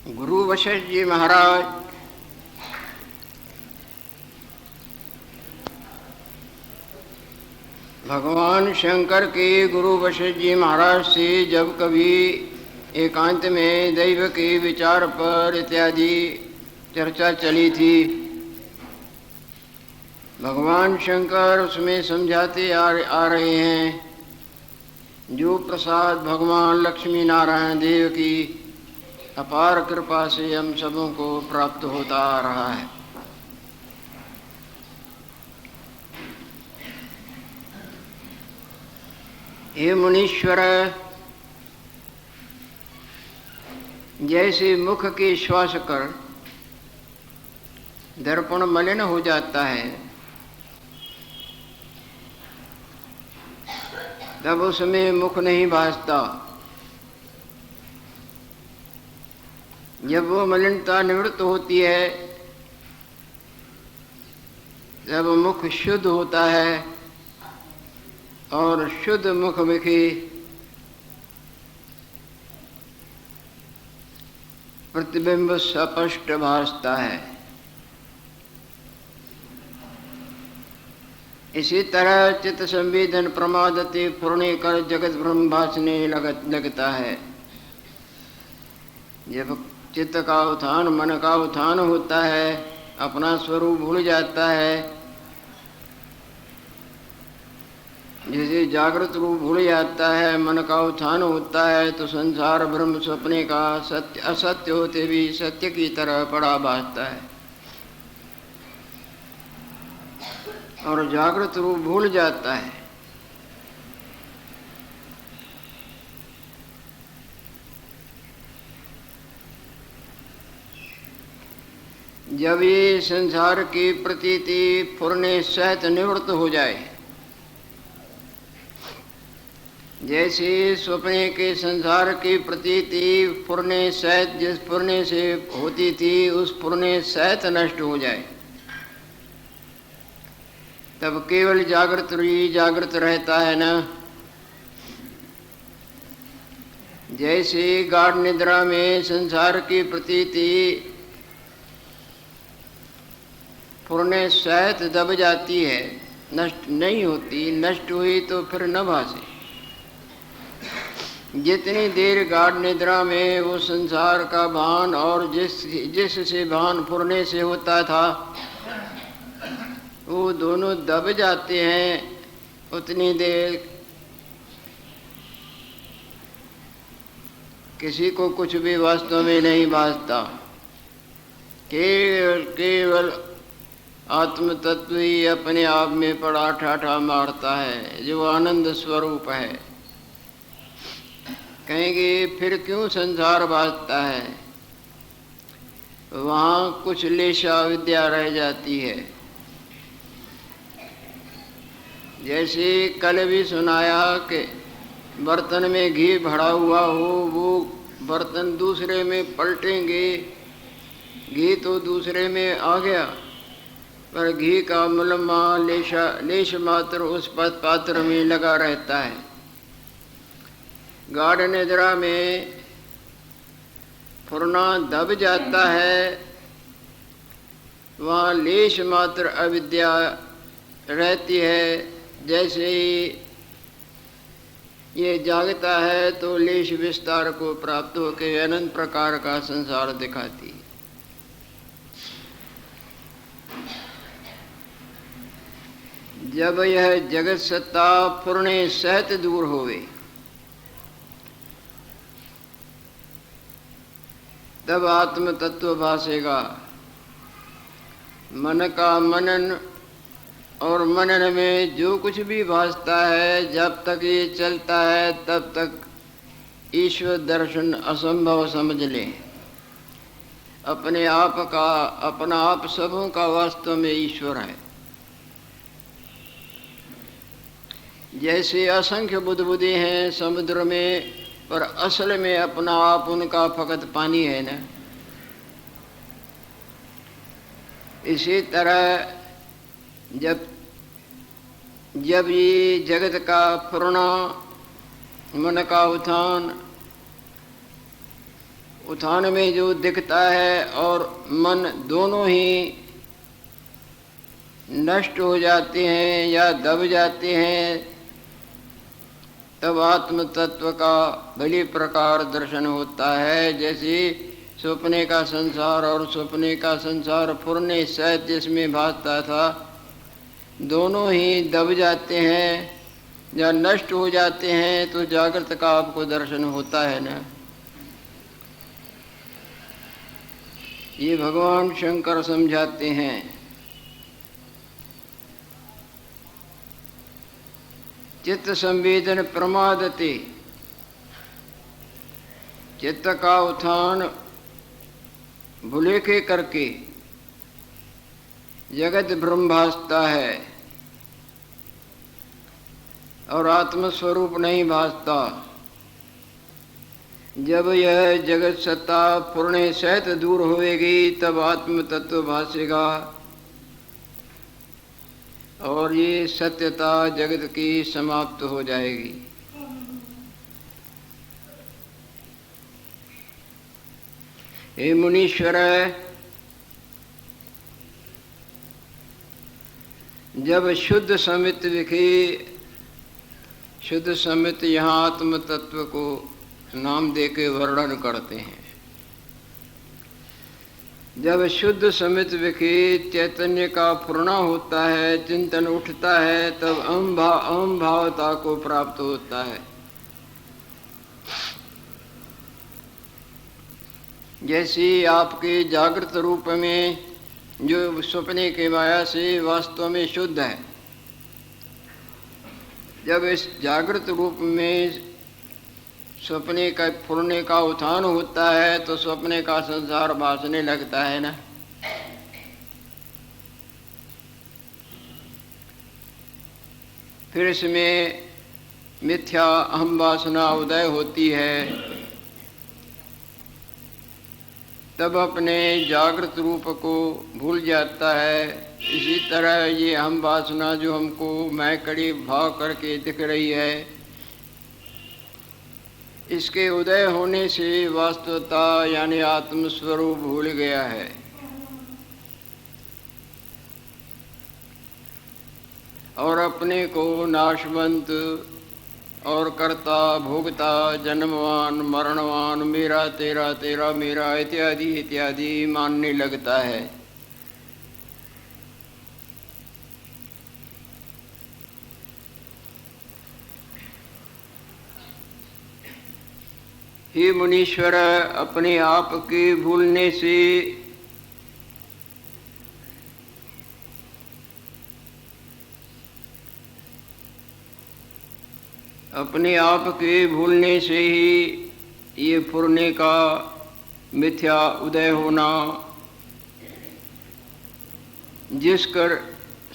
गुरु वशिष्ठ जी महाराज भगवान शंकर के गुरु वशिष्ठ जी महाराज से जब कभी एकांत में दैव के विचार पर इत्यादि चर्चा चली थी, भगवान शंकर उसमें समझाते आ रहे हैं, जो प्रसाद भगवान लक्ष्मी नारायण देव की अपार कृपा से हम सबों को प्राप्त होता आ रहा है। हे मुनीश्वर, जैसे मुख के श्वास कर दर्पण मलिन हो जाता है, तब उसमें मुख नहीं भासता। जब वो मलिनता निवृत्त होती है, तब मुख शुद्ध होता है और शुद्ध मुख में प्रतिबिंब स्पष्ट भासता है। इसी तरह चित्त संवेदन प्रमादते पूर्णे कर जगत ब्रह्म भासने लगता है। जब चित्त का उत्थान, मन का उत्थान होता है, अपना स्वरूप भूल जाता है, जैसे जागृत रूप भूल जाता है, मन का उत्थान होता है, तो संसार ब्रह्म सपने का सत्य असत्य होते भी सत्य की तरह पड़ा भासता है, और जागृत रूप भूल जाता है। जब ये संसार की प्रतीति फुरने सहित निवृत्त हो जाए, जैसे स्वप्ने के संसार की प्रतीति फुरने सहित जिस फुरने से होती थी, उस फुरने सहित नष्ट हो जाए, तब केवल जागृत ही जागृत रहता है ना। जैसे गाढ़ निद्रा में संसार की प्रतीति फुरने सहित दब जाती है, नष्ट नहीं होती, नष्ट हुई तो फिर न भासे। जितनी देर गाढ़ निद्रा में वो संसार का भान और जिससे भान फुरने से होता था, वो दोनों दब जाते हैं, उतनी देर किसी को कुछ भी वास्तव में नहीं भासता। केवल आत्म तत्व ही अपने आप में पड़ा ठाठा मारता है, जो आनंद स्वरूप है। कहेंगे फिर क्यों संसार भासता है? वहाँ कुछ लेशा विद्या रह जाती है। जैसे कल भी सुनाया कि बर्तन में घी भरा हुआ हो, वो बर्तन दूसरे में पलटेंगे, घी तो दूसरे में आ गया, पर घी का मुलम्मा लेश मात्र उस पात्र में लगा रहता है। गाढ़ निद्रा में फुरना दब जाता है, वहाँ लेश मात्र अविद्या रहती है। जैसे ही ये जागता है तो लेश विस्तार को प्राप्त होकर अनंत प्रकार का संसार दिखाती है। जब यह जगत सत्ता फुरने सहित दूर होवे, तब आत्म तत्व भासेगा। मन का मनन और मनन में जो कुछ भी भासता है, जब तक ये चलता है तब तक ईश्वर दर्शन असंभव समझ लें। अपने आप का, अपना आप सबों का वास्तव में ईश्वर है। जैसे असंख्य बुदबुदे हैं समुद्र में, पर असल में अपना आप उनका फकत पानी है ना। इसी तरह जब ये जगत का पूर्ण मन का उत्थान में जो दिखता है और मन दोनों ही नष्ट हो जाते हैं या दब जाते हैं, तब आत्म तत्व का भली प्रकार दर्शन होता है। जैसे सपने का संसार और सपने का संसार पूर्ण सहित जिसमें भासता था, दोनों ही दब जाते हैं या नष्ट हो जाते हैं, तो जागृत का आपको दर्शन होता है ना। ये भगवान शंकर समझाते हैं। चित्त संवेदन प्रमादते, चित्त का उत्थान भुलेखे करके जगत ब्रह्म भासता है और आत्मस्वरूप नहीं भासता। जब यह जगत सत्ता पूर्ण सहित दूर होएगी, तब आत्म तत्व भासेगा और ये सत्यता जगत की समाप्त हो जाएगी। हे मुनीश्वर, जब शुद्ध समित विखे, शुद्ध समित यहाँ आत्म तत्व को नाम देके वर्णन करते हैं। जब शुद्ध समित विखे चैतन्य का पूर्णा होता है, चिंतन उठता है, तब अहम भावता को प्राप्त होता है। जैसे आपके जागृत रूप में जो सपने के माया से वास्तव में शुद्ध है, जब इस जागृत रूप में सपने का फूलने का उत्थान होता है, तो सपने का संसार भासने लगता है ना। फिर इसमें मिथ्या अहम वासना उदय होती है, तब अपने जागृत रूप को भूल जाता है। इसी तरह ये अहम वासना जो हमको मैं कड़ी भाव करके दिख रही है, इसके उदय होने से वास्तवता यानी आत्मस्वरूप भूल गया है। और अपने को नाशवंत और कर्ता भोगता, जन्मवान मरणवान, मेरा तेरा तेरा मेरा इत्यादि इत्यादि मानने लगता है। हे मुनीश्वर, अपने आप के भूलने से अपने आप के भूलने से ही ये फुरने का मिथ्या उदय होना, जिसकर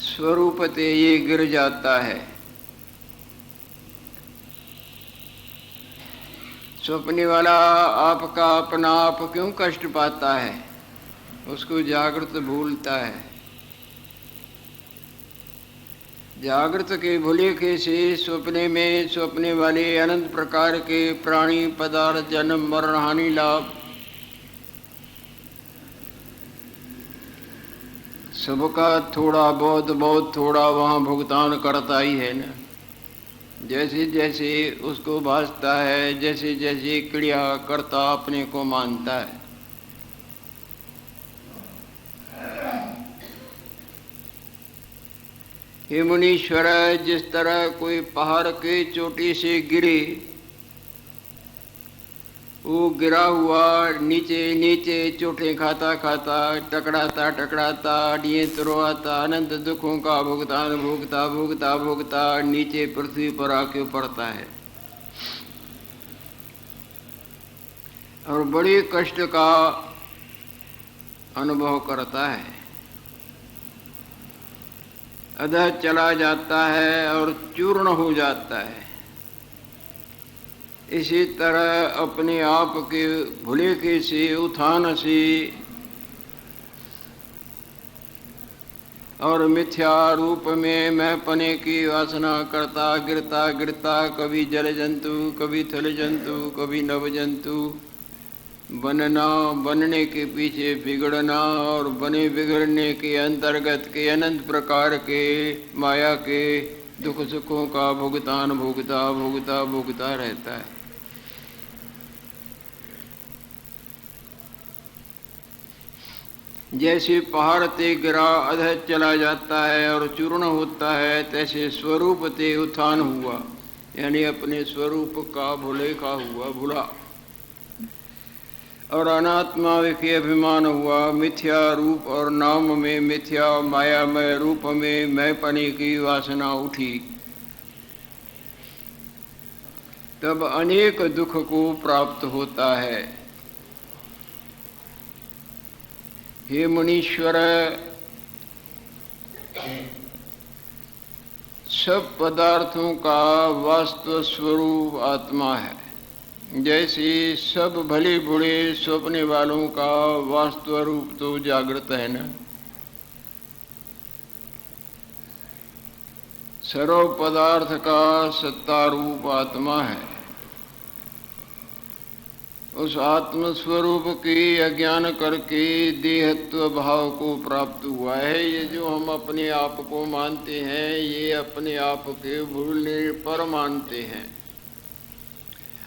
स्वरूपते ये गिर जाता है। सपने वाला आपका अपना आप क्यों कष्ट पाता है? उसको जागृत भूलता है। जागृत के भुलेखे से सपने में सपने वाले अनंत प्रकार के प्राणी पदार्थ, जन्म मरण हानि लाभ सबका थोड़ा बहुत थोड़ा वहाँ भुगतान करता ही है ना। जैसे जैसे उसको भासता है, जैसे जैसे क्रिया करता अपने को मानता है। हे मुनीश्वर, जिस तरह कोई पहाड़ के चोटी से गिरे, वो गिरा हुआ नीचे नीचे चोटें खाता खाता टकराता टकराता अड़िए तुरवाता अनंत दुखों का भुगतान भोगता भोगता भोगता नीचे पृथ्वी पर आके पड़ता है और बड़े कष्ट का अनुभव करता है, अधः चला जाता है और चूर्ण हो जाता है। इसी तरह अपने आप के भुलेखे से, उत्थान से और मिथ्या रूप में मैंपने की वासना करता गिरता गिरता, कभी जल जंतु, कभी थल जंतु, कभी नव जंतु, बनना, बनने के पीछे बिगड़ना और बने बिगड़ने के अंतर्गत के अनंत प्रकार के माया के दुख सुखों का भुगतान भोगता भोगता भोगता रहता है। जैसे पहाड़ ते गिरा अधः चला जाता है और चूर्ण होता है, तैसे स्वरूप ते उत्थान हुआ, यानी अपने स्वरूप का भुलेखा हुआ, भुला, और अनात्मा के अभिमान हुआ। मिथ्या रूप और नाम में, मिथ्या मायामय रूप में मैंपने की वासना उठी, तब अनेक दुख को प्राप्त होता है। हे मुनीश्वर, सब पदार्थों का वास्तव स्वरूप आत्मा है। जैसे सब भले बुरे स्वप्ने वालों का वास्तव रूप तो जागृत है ना। सर्व पदार्थ का सत्ता रूप आत्मा है। उस आत्म स्वरूप की अज्ञान करके देहत्व भाव को प्राप्त हुआ है। ये जो हम अपने आप को मानते हैं, ये अपने आप के भूलने पर मानते हैं,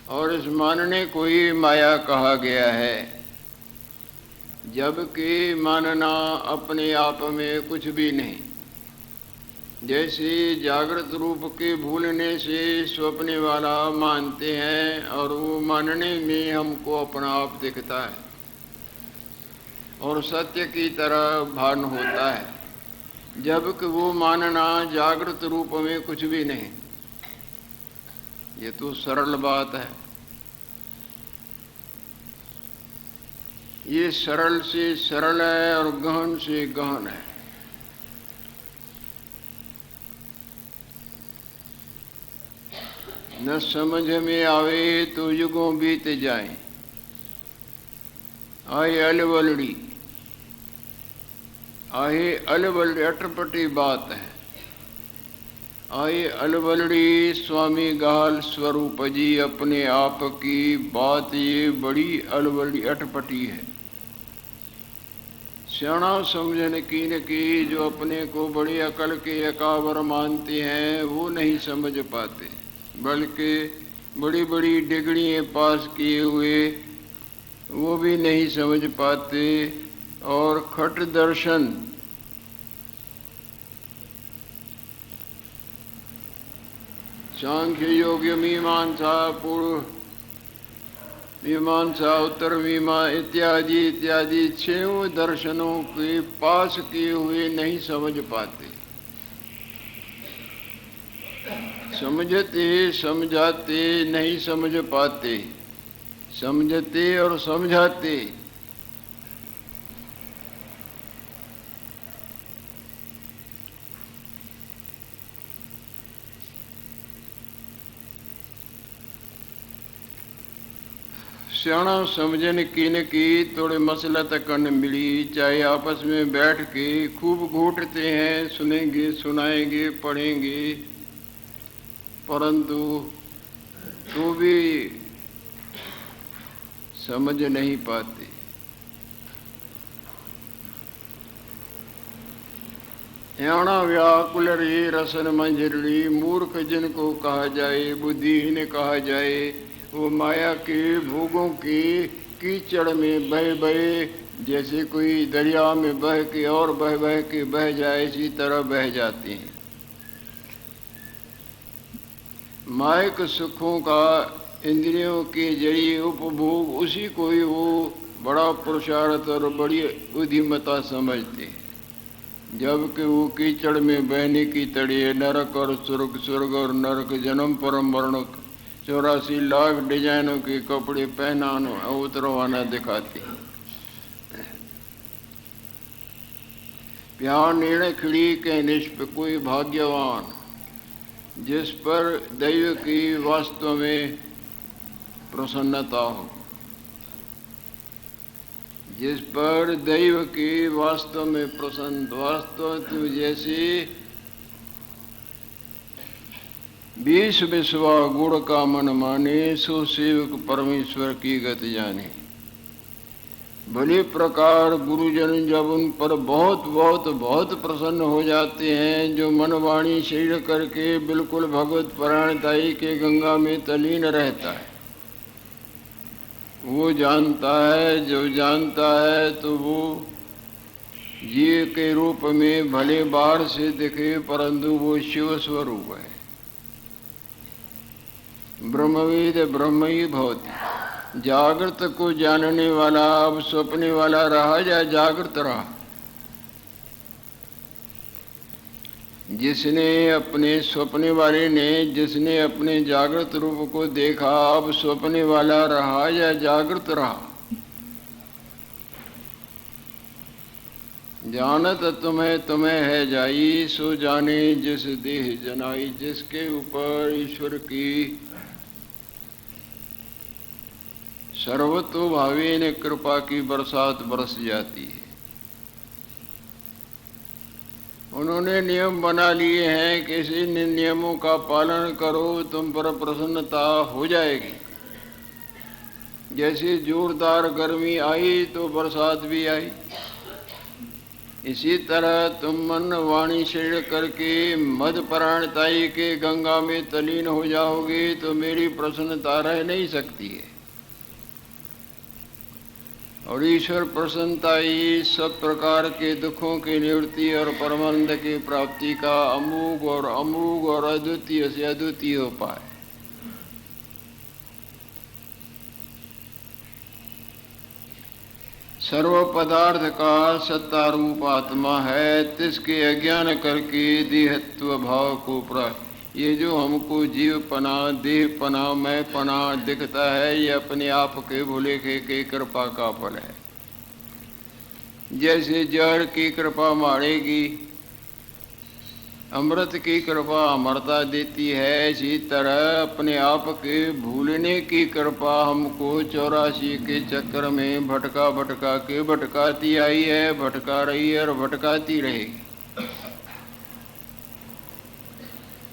और इस मानने को ही माया कहा गया है। जबकि मानना अपने आप में कुछ भी नहीं। जैसे जागृत रूप के भूलने से स्वप्ने वाला मानते हैं, और वो मानने में हमको अपना आप दिखता है और सत्य की तरह भान होता है, जबकि वो मानना जागृत रूप में कुछ भी नहीं। ये तो सरल बात है। ये सरल से सरल है और गहन से गहन है। न समझ में आवे तो युगों बीत जाए। आए अलवलड़ी, आए अलवलड़ी अटपटी बात है। आए अलवलड़ी स्वामी गाल स्वरूप जी, अपने आप की बात ये बड़ी अलवलड़ी अटपटी है। सियाणा समझन कीन की, जो अपने को बड़ी अकल के अकाबर मानते हैं, वो नहीं समझ पाते, बल्कि बड़ी बड़ी डिग्रियाँ पास किए हुए वो भी नहीं समझ पाते। और खट दर्शन, सांख्य योग मीमांसा, पूर्व मीमांसा, उत्तर मीमांसा इत्यादि इत्यादि 6 दर्शनों के पास किए हुए नहीं समझ पाते। समझते समझाते नहीं समझ पाते, समझते और समझाते। सियाणा समझन कीन की थोड़े मसलत कन मिली, चाहे आपस में बैठ के खूब घूटते हैं, सुनेंगे सुनाएंगे पढ़ेंगे, परंतु तो भी समझ नहीं पाते। याणा व्याकुल रे रसन मंजरी, मूर्ख जिनको कहा जाए, बुद्धिहीन कहा जाए, वो माया के भोगों के कीचड़ में बह बहे, जैसे कोई दरिया में बह के और बह बह के बह जाए, इसी तरह बह जाते हैं। मायक सुखों का इंद्रियों के जरिए उपभोग, उसी को ही वो बड़ा पुरुषार्थ और बड़ी बुद्धिमता समझते हैं, जबकि वो कीचड़ में बहने की तड़िए नरक और स्वर्ग, स्वर्ग और नरक, जन्म परम मरण, 84 लाख डिजाइनों के कपड़े पहनाना उतरवाना दिखाते हैं। प्यार निर्णय खिड़ी के निष्प कोई भाग्यवान, जिस पर दैव की वास्तव में प्रसन्नता हो, जिस पर दैव की वास्तव में प्रसन्न, वास्तव तू जैसे 20 विश्वा गुण का मन माने, सो सेवक परमेश्वर की गति जाने। भली प्रकार गुरुजन जब उन पर बहुत बहुत बहुत प्रसन्न हो जाते हैं, जो मन वाणी शरीर करके बिल्कुल भगवत परायणताई के गंगा में तलीन रहता है, वो जानता है, जो जानता है तो वो जीव के रूप में भले बाहर से दिखे परंतु वो शिव स्वरूप है। ब्रह्मवेद ब्रह्म ही भवति। जागृत को जानने वाला अब स्वप्ने वाला रहा या जागृत रहा? जिसने अपने स्वप्ने वाले ने, जिसने अपने जागृत रूप को देखा, अब स्वप्ने वाला रहा या जागृत रहा? जानत तुम्हें तुम्हें है जाई, सो जाने जिस देह जनाई। जिसके ऊपर ईश्वर की सर्वतोभावेन कृपा की बरसात बरस जाती है। उन्होंने नियम बना लिए हैं कि इसी नियमों का पालन करो, तुम पर प्रसन्नता हो जाएगी। जैसे जोरदार गर्मी आई तो बरसात भी आई, इसी तरह तुम मन वाणी शरीर करके मद परायणताई के गंगा में तलीन हो जाओगे तो मेरी प्रसन्नता रह नहीं सकती है। और ईश्वर प्रसन्नता ही सब प्रकार के दुखों की निवृत्ति और परमानंद की प्राप्ति का अमोघ और अद्वितीय से अद्वितीय उपाय। सर्व पदार्थ का सत्ता रूप आत्मा है, तिसके अज्ञान करके देहत्व भाव को ये जो हमको जीवपना, देहपना, मैंपना दिखता है, ये अपने आप के भोले के कृपा का फल है। जैसे जड़ की कृपा मारेगी, अमृत की कृपा अमरता देती है, इसी तरह अपने आप के भूलने की कृपा हमको 84 के चक्कर में भटका भटका के भटकाती आई है, भटका रही है और भटकाती रहेगी।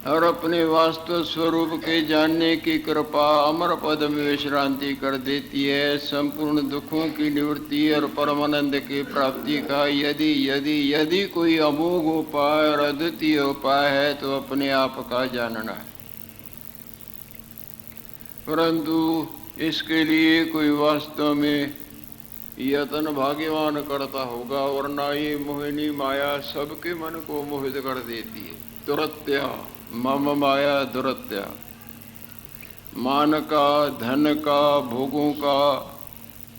और अपने वास्तव स्वरूप के जानने की कृपा अमर पद में विश्रांति कर देती है। संपूर्ण दुखों की निवृत्ति और परमानंद की प्राप्ति का यदि यदि यदि कोई अमोघ उपाय और अद्वितीय उपाय है तो अपने आप का जानना है। परंतु इसके लिए कोई वास्तव में यत्न भाग्यवान करता होगा, वरना ये मोहिनी माया सबके मन को मोहित कर देती है। दुरत्या मम माया दुरत्या, मान का, धन का, भोगों का,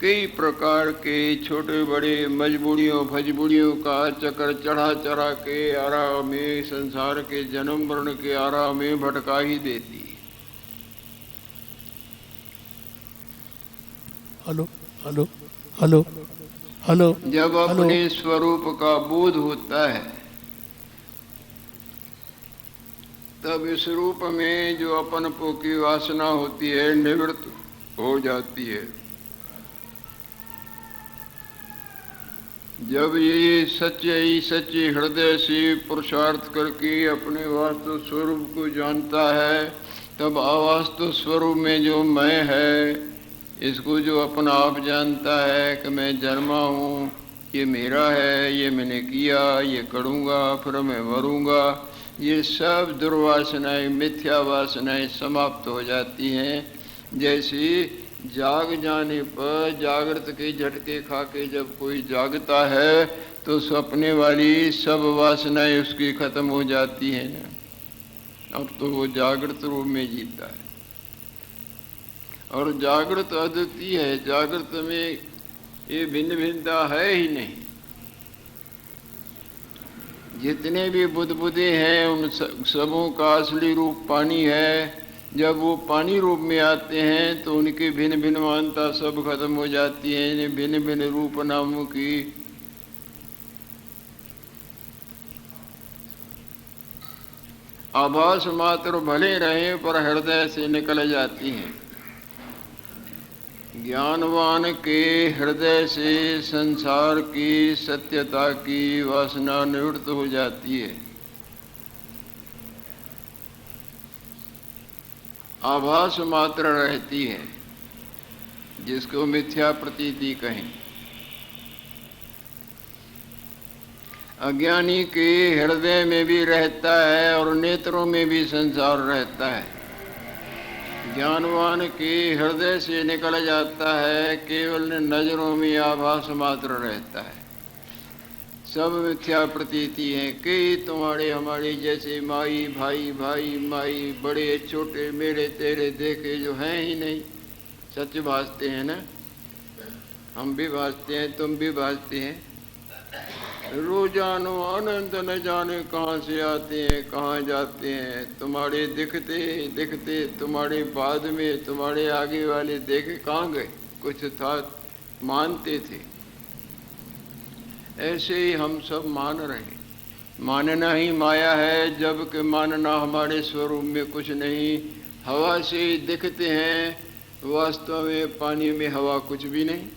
कई प्रकार के छोटे बड़े मजबूरियों भजबूरियों का चक्कर चढ़ा चढ़ा के आराम में संसार के जन्म वर्ण के आराम में भटका ही देती है। Hello hello hello hello. जब अपने स्वरूप का बोध होता है तब इस रूप में जो अपनपो की वासना होती है निवृत्त हो जाती है। जब ये सच्चे हृदय से पुरुषार्थ करके अपने वास्तव स्वरूप को जानता है, तब अवास्तव स्वरूप में जो मैं है, इसको जो अपना आप जानता है कि मैं जन्मा हूँ, ये मेरा है, ये मैंने किया, ये करूँगा, फिर मैं मरूँगा, ये सब दुर्वासनाएं, मिथ्या वासनाएं समाप्त हो जाती हैं। जैसे जाग जाने पर जागृत के झटके खा के जब कोई जागता है तो सपने वाली सब वासनाएं उसकी खत्म हो जाती हैं ना। अब तो वो जागृत रूप में जीता है और जागृत अद्वितीय है। जागृत में ये भिन्न भिन्नता है ही नहीं। जितने भी बुदबुदे हैं उन सबों का असली रूप पानी है। जब वो पानी रूप में आते हैं तो उनकी भिन्न भिन्न मानता सब खत्म हो जाती है। भिन्न भिन्न रूप नामों की आभास मात्र भले रहें पर हृदय से निकल जाती हैं। ज्ञानवान के हृदय से संसार की सत्यता की वासना निवृत्त हो जाती है। आभास मात्र रहती है, जिसको मिथ्या प्रतीति कहें। अज्ञानी के हृदय में भी रहता है और नेत्रों में भी संसार रहता है। ज्ञानवान के हृदय से निकल जाता है, केवल नजरों में आभास मात्र रहता है। सब मिथ्या प्रतीति है कि तुम्हारे हमारे जैसे माई भाई भाई माई बड़े छोटे मेरे तेरे देखे जो हैं ही नहीं, सच भासते हैं ना। हम भी भासते हैं, तुम भी भासते हैं। रोजानो अनंत न जाने कहाँ से आते हैं कहाँ जाते हैं। तुम्हारे दिखते दिखते तुम्हारे बाद में तुम्हारे आगे वाले देखे कहाँ गए, कुछ था मानते थे। ऐसे ही हम सब मान रहे। मानना ही माया है, जबकि मानना हमारे स्वरूप में कुछ नहीं। हवा से ही दिखते हैं, वास्तव में पानी में हवा कुछ भी नहीं।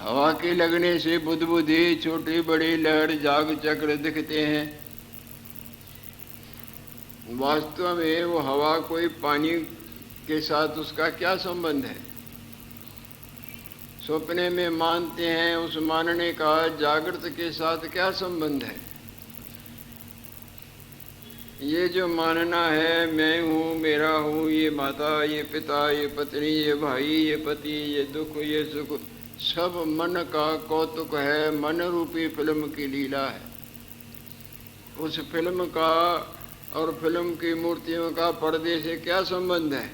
हवा के लगने से बुदबुदी छोटी बड़ी लहर जाग चक्र दिखते हैं। वास्तव में वो हवा कोई पानी के साथ उसका क्या संबंध है। सपने में मानते हैं, उस मानने का जागृत के साथ क्या संबंध है। ये जो मानना है मैं हूँ मेरा हूँ, ये माता ये पिता ये पत्नी ये भाई ये पति ये दुख ये सुख, सब मन का कौतुक है। मन रूपी फिल्म की लीला है। उस फिल्म का और फिल्म की मूर्तियों का पर्दे से क्या संबंध है।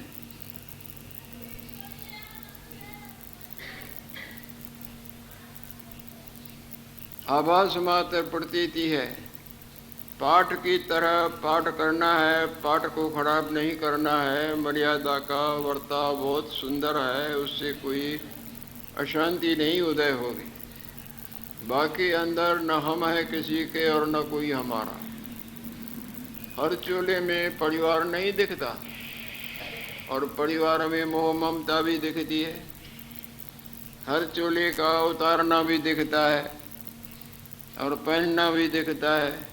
आभास मात्र प्रतीति है। पाठ की तरह पाठ करना है, पाठ को खराब नहीं करना है। मर्यादा का वर्ताव बहुत सुंदर है, उससे कोई अशांति नहीं उदय होगी। बाकी अंदर न हम है किसी के और न कोई हमारा। हर चोले में परिवार नहीं दिखता और परिवार में मोह ममता भी दिखती है। हर चोले का उतारना भी दिखता है और पहनना भी दिखता है।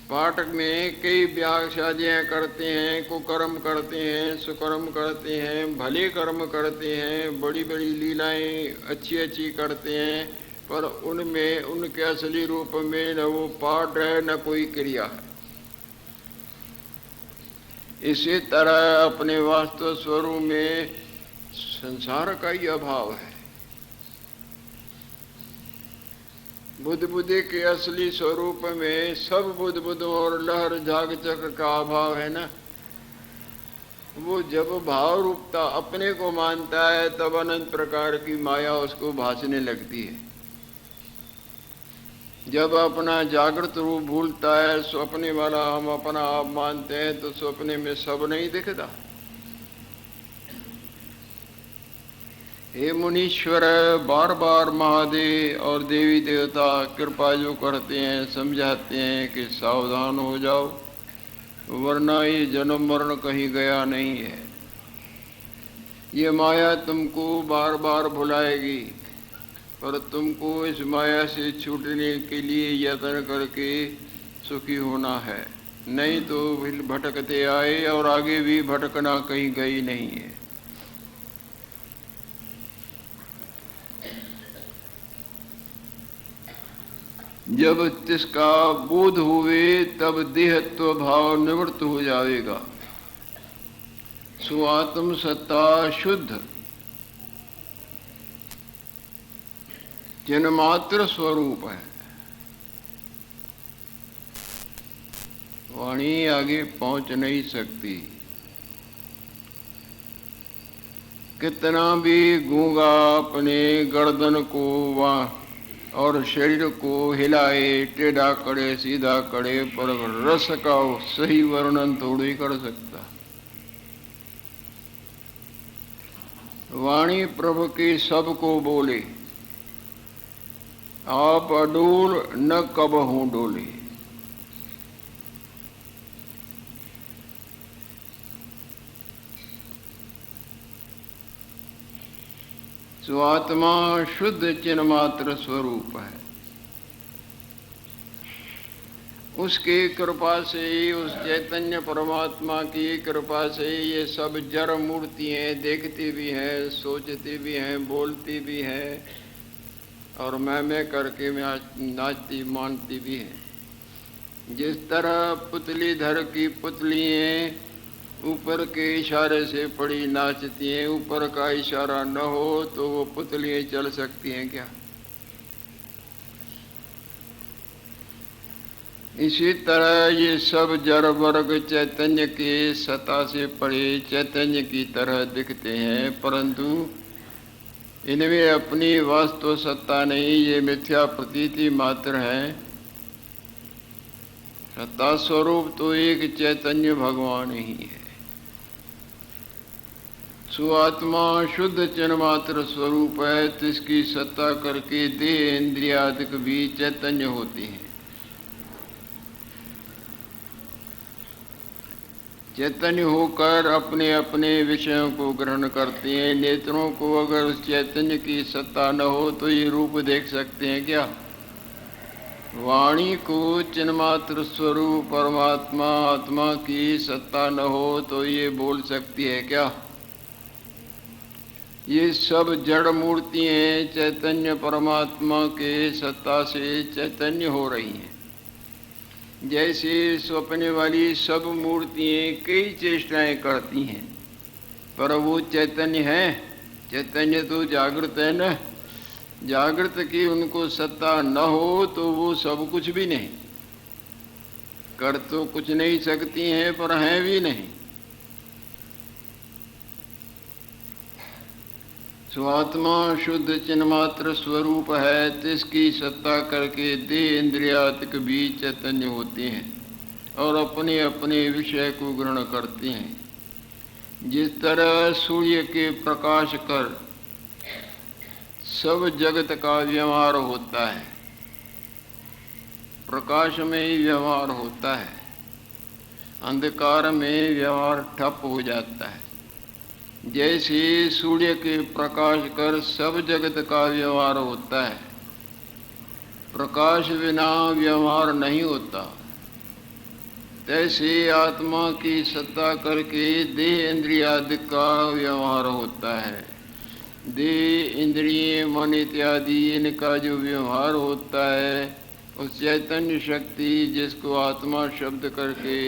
पाठक में कई ब्याह शादियाँ करते हैं, कुकर्म करते हैं, सुकर्म करते हैं, भले कर्म करते हैं, बड़ी बड़ी लीलाएं अच्छी अच्छी करते हैं, पर उनमें उनके असली रूप में न वो पाठ है न कोई क्रिया है। इसी तरह अपने वास्तव स्वरूप में संसार का ही अभाव है। बुद्ध बुद्धि के असली स्वरूप में सब बुद्ध बुद्ध और लहर झाग चक्र का अभाव है ना। वो जब भाव रूपता अपने को मानता है तब अनंत प्रकार की माया उसको भासने लगती है। जब अपना जागृत रूप भूलता है, स्वप्ने वाला हम अपना आप मानते हैं, तो स्वप्ने में सब नहीं दिखता। हे मुनीश्वर, बार बार महादेव और देवी देवता कृपा जो करते हैं, समझाते हैं कि सावधान हो जाओ, वरना ये जन्म मरण कहीं गया नहीं है। ये माया तुमको बार बार भुलाएगी, पर तुमको इस माया से छूटने के लिए यत्न करके सुखी होना है। नहीं तो भटकते आए और आगे भी भटकना कहीं गई नहीं है। जब तिसका बोध हुए तब देहत्व भाव निवृत्त हो जाएगा। सो आत्म सत्ता शुद्ध जन्मात्र स्वरूप है। वाणी आगे पहुंच नहीं सकती। कितना भी गूंगा अपने गर्दन को और शरीर को हिलाए, टेढ़ा करे सीधा करे, पर रस का सही वर्णन थोड़ी कर सकता। वाणी प्रभु की सबको बोले, आप अडोल न कब हूं डोले। सो आत्मा शुद्ध चिन्मात्र स्वरूप है। उसकी कृपा से ही, उस चैतन्य परमात्मा की कृपा से ये सब जड़ मूर्तियाँ देखती भी हैं, सोचती भी हैं, बोलती भी हैं और मैं करके नाचती मानती भी हैं। जिस तरह पुतली धर की पुतलियाँ ऊपर के इशारे से पड़ी नाचती हैं, ऊपर का इशारा न हो तो वो पुतलियाँ चल सकती हैं क्या? इसी तरह ये सब जड़ वर्ग चैतन्य के सत्ता से पड़े चैतन्य की तरह दिखते हैं, परंतु इनमें अपनी वास्तव सत्ता नहीं, ये मिथ्या प्रतीति मात्र है। सत्ता स्वरूप तो एक चैतन्य भगवान ही है। सो आत्मा शुद्ध चिन्मात्र स्वरूप है, तो इसकी सत्ता करके देह इंद्रियादिक भी चैतन्य होती हैं। चैतन्य होकर अपने अपने विषयों को ग्रहण करते हैं। नेत्रों को अगर उस चैतन्य की सत्ता न हो तो ये रूप देख सकते हैं क्या? वाणी को चिन्मात्र स्वरूप परमात्मा आत्मा की सत्ता न हो तो ये बोल सकती है क्या? ये सब जड़ मूर्तियाँ चैतन्य परमात्मा के सत्ता से चैतन्य हो रही हैं। जैसे स्वप्न वाली सब मूर्तियाँ कई चेष्टाएं करती हैं, पर वो चैतन्य है। चैतन्य तो जागृत है न। जागृत की उनको सत्ता न हो तो वो सब कुछ भी नहीं कर, तो कुछ नहीं सकती हैं पर हैं भी नहीं। स्वात्मा शुद्ध चिन्मात्र स्वरूप है, तिसकी सत्ता करके देह इंद्रियात्मक भी चैतन्य होते हैं और अपने अपने विषय को ग्रहण करते हैं। जिस तरह सूर्य के प्रकाश कर सब जगत का व्यवहार होता है, प्रकाश में ही व्यवहार होता है, अंधकार में व्यवहार ठप हो जाता है। जैसे सूर्य के प्रकाश कर सब जगत का व्यवहार होता है, प्रकाश बिना व्यवहार नहीं होता, तैसे आत्मा की सत्ता करके देह इंद्रियादि का व्यवहार होता है। देह इंद्रिय मन इत्यादि इनका जो व्यवहार होता है, उस चैतन्य शक्ति जिसको आत्मा शब्द करके,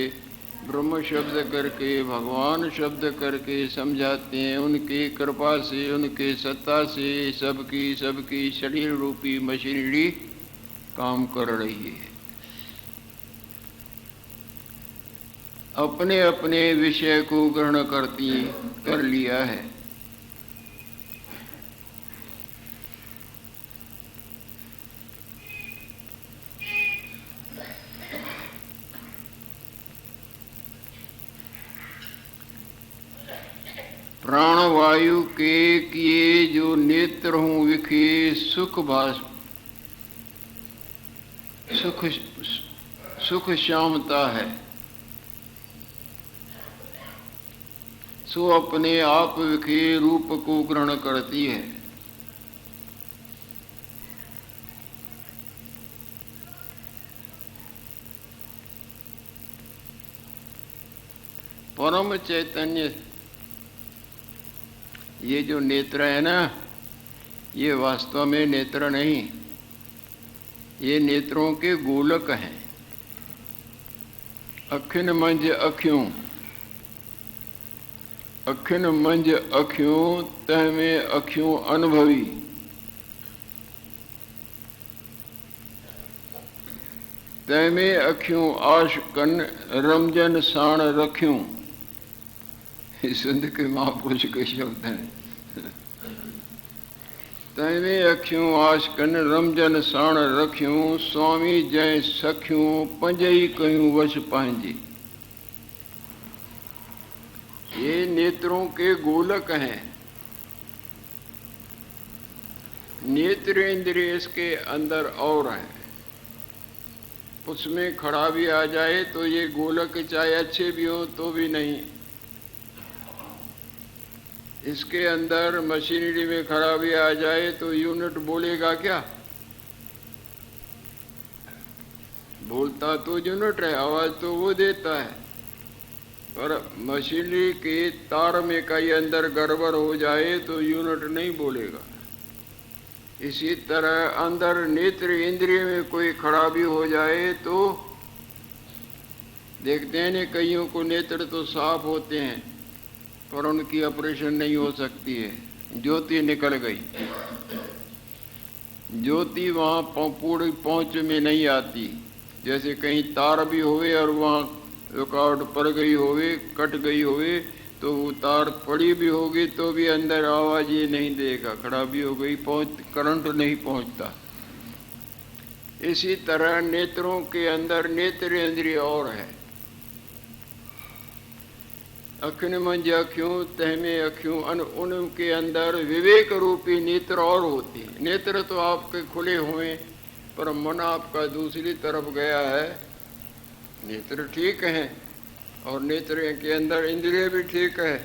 ब्रह्म शब्द करके, भगवान शब्द करके समझाते हैं, उनकी कृपा से, उनके सत्ता से सबकी शरीर रूपी मशीनरी काम कर रही है। अपने अपने विषय को ग्रहण कर लिया है। प्राणवायु के किए जो नेत्र हूँ विखे सुख श्यामता है, सो अपने आप विखे रूप को ग्रहण करती है। परम चैतन्य ये जो नेत्र है ना, ये वास्तव में नेत्र नहीं, ये नेत्रों के गोलक हैं। अखिन मंज अखियों, अखिन मंज अखियों, तह में अखियों अनुभवी। तह में अखियों आश कन रमजन साण रखियों। संत के महापुरुष के शब्द हैं। तैने अखियों आश कन रमजन साण रखियों, स्वामी जय सखियों पंजई कयूं वश पांजी। ये नेत्रों के गोलक हैं। नेत्र इंद्रिय इसके अंदर और है, उसमें खड़ा भी आ जाए तो ये गोलक चाहे अच्छे भी हो तो भी नहीं, इसके अंदर मशीनरी में खराबी आ जाए तो यूनिट बोलेगा क्या? बोलता तो यूनिट है, आवाज तो वो देता है, पर मशीनरी के तार में कहीं अंदर गड़बड़ हो जाए तो यूनिट नहीं बोलेगा। इसी तरह अंदर नेत्र इंद्रिय में कोई खराबी हो जाए तो देखते हैं न, कईयों को नेत्र तो साफ होते हैं पर उनकी ऑपरेशन नहीं हो सकती है, ज्योति निकल गई, ज्योति वहाँ पूरी पहुँच में नहीं आती। जैसे कहीं तार भी होवे और वहाँ रुकावट पड़ गई होवे, कट गई होवे, तो वो तार पड़ी भी होगी तो भी अंदर आवाज ये नहीं देगा, खराबी हो गई, करंट नहीं पहुँचता। इसी तरह नेत्रों के अंदर नेत्र इंद्रिय और है। अखिन मंझ अखियों तहमे अखियों, उनके अंदर विवेक रूपी नेत्र और होती है। नेत्र तो आपके खुले हुए पर मन आपका दूसरी तरफ गया है। नेत्र ठीक है और नेत्र के अंदर इंद्रिय भी ठीक है,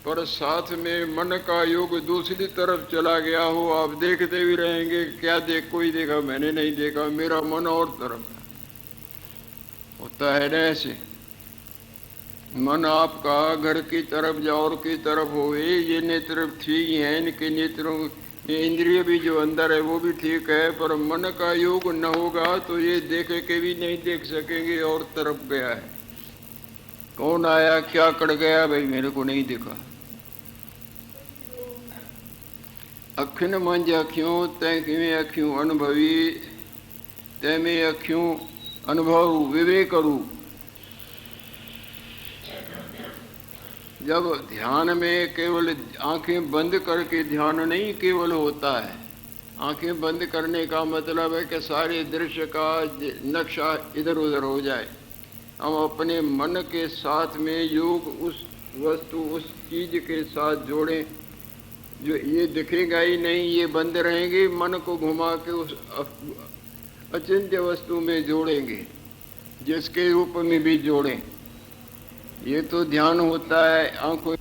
पर साथ में मन का योग दूसरी तरफ चला गया हो। आप देखते भी रहेंगे, क्या देख, कोई देखा, मैंने नहीं देखा, मेरा मन और तरफ था। होता है ना ऐसे? मन आपका घर की तरफ या और की तरफ होए, ये नेत्र ठीक है, इनके नेत्रों ये इंद्रिय भी जो अंदर है वो भी ठीक है, पर मन का योग न होगा तो ये देखे के भी नहीं देख सकेंगे, और तरफ गया है। कौन आया, क्या कर गया, भाई मेरे को नहीं दिखा। अखिन मंझ अखियों तैं अखियों अनुभवी, तैमें अखियों अनुभव विवेक रूप। जब ध्यान में केवल आंखें बंद करके ध्यान नहीं केवल होता है, आंखें बंद करने का मतलब है कि सारे दृश्य का नक्शा इधर उधर हो जाए। हम अपने मन के साथ में योग उस वस्तु, उस चीज के साथ जोड़ें जो ये दिखेगा ही नहीं, ये बंद रहेंगे, मन को घुमा के उस अचिंत्य वस्तु में जोड़ेंगे, जिसके रूप में भी जोड़ें। ये तो ध्यान होता है आंखों